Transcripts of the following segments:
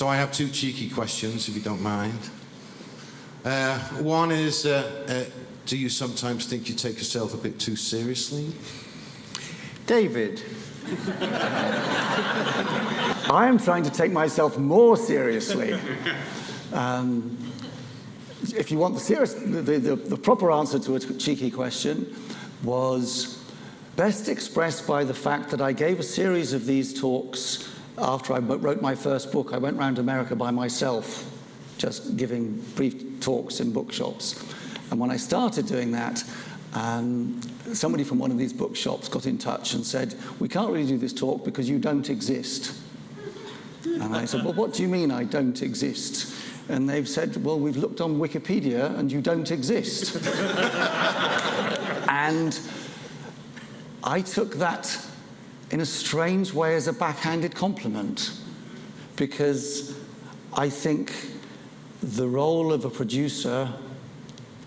So I have two cheeky questions, if you don't mind. One is, do you sometimes think you take yourself a bit too seriously? David, I am trying to take myself more seriously. If you want the proper answer to a cheeky question was best expressed by the fact that I gave a series of these talks after I wrote my first book. I went around America by myself, just giving brief talks in bookshops. And when I started doing that, somebody from one of these bookshops got in touch and said, "We can't really do this talk because you don't exist." And I said, "Well, what do you mean I don't exist?" And they've said, "Well, we've looked on Wikipedia and you don't exist." And I took that in a strange way as a backhanded compliment, because I think the role of a producer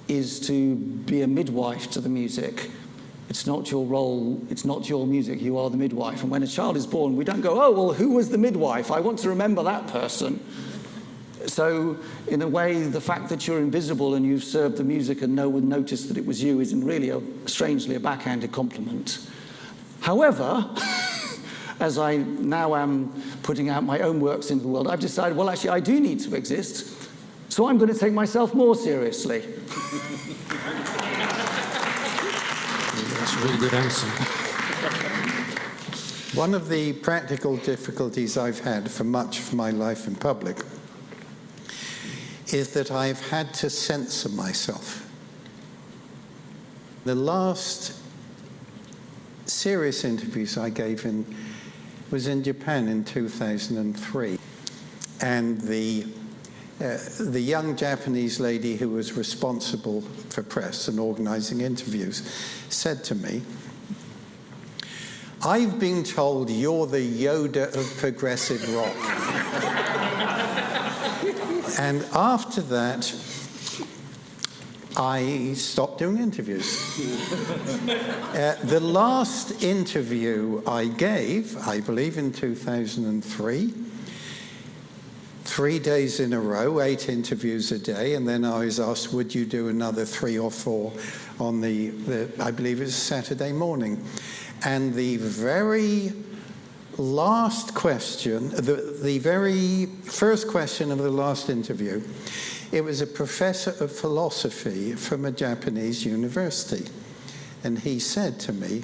is to be a midwife to the music. It's not your role, it's not your music, you are the midwife. And when a child is born, we don't go, "Oh, well, who was the midwife? I want to remember that person." So, in a way, the fact that you're invisible and you've served the music and no one noticed that it was you is really strangely a backhanded compliment. However, as I now am putting out my own works into the world, I've decided, well, actually, I do need to exist, so I'm going to take myself more seriously. That's a really good answer. One of the practical difficulties I've had for much of my life in public is that I've had to censor myself. The last serious interviews I gave was in Japan in 2003. And the young Japanese lady who was responsible for press and organizing interviews said to me, "I've been told you're the Yoda of progressive rock." And after that, I stopped doing interviews. The last interview I gave, I believe in 2003, 3 days in a row, 8 interviews a day, and then I was asked, would you do another 3 or 4 on the I believe it was Saturday morning. And the very last question, the very first question of the last interview, it was a professor of philosophy from a Japanese university. And he said to me,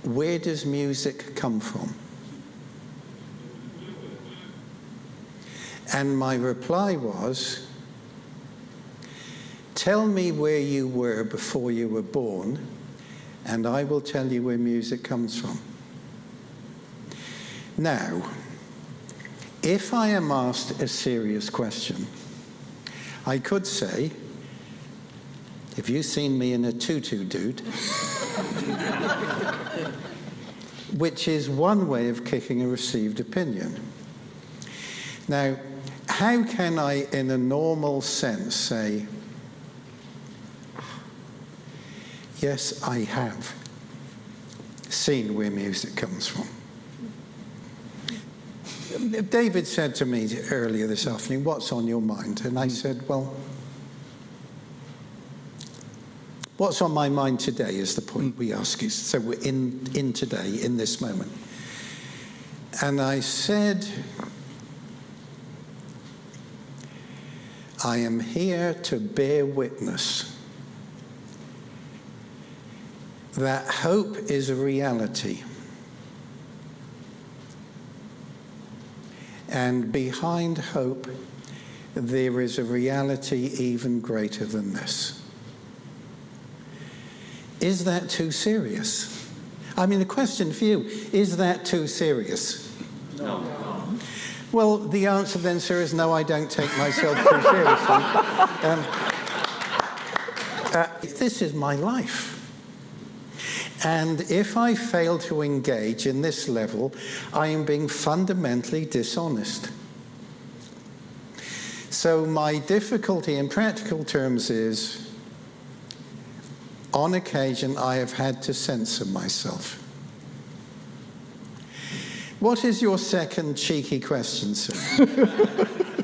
"Where does music come from?" And my reply was, "Tell me where you were before you were born, and I will tell you where music comes from." Now, if I am asked a serious question, I could say, "Have you seen me in a tutu, dude?" Which is one way of kicking a received opinion. Now, how can I, in a normal sense, say, "Yes, I have seen where music comes from"? David said to me earlier this afternoon, "What's on your mind?" And I said, well, what's on my mind today is the point we ask you. So we're in today, in this moment. And I said, I am here to bear witness that hope is a reality. And behind hope, there is a reality even greater than this. Is that too serious? I mean, the question for you, is that too serious? No. Well, the answer then, sir, is no, I don't take myself too seriously. This is my life. And if I fail to engage in this level, I am being fundamentally dishonest. So my difficulty in practical terms is, on occasion, I have had to censor myself. What is your second cheeky question, sir?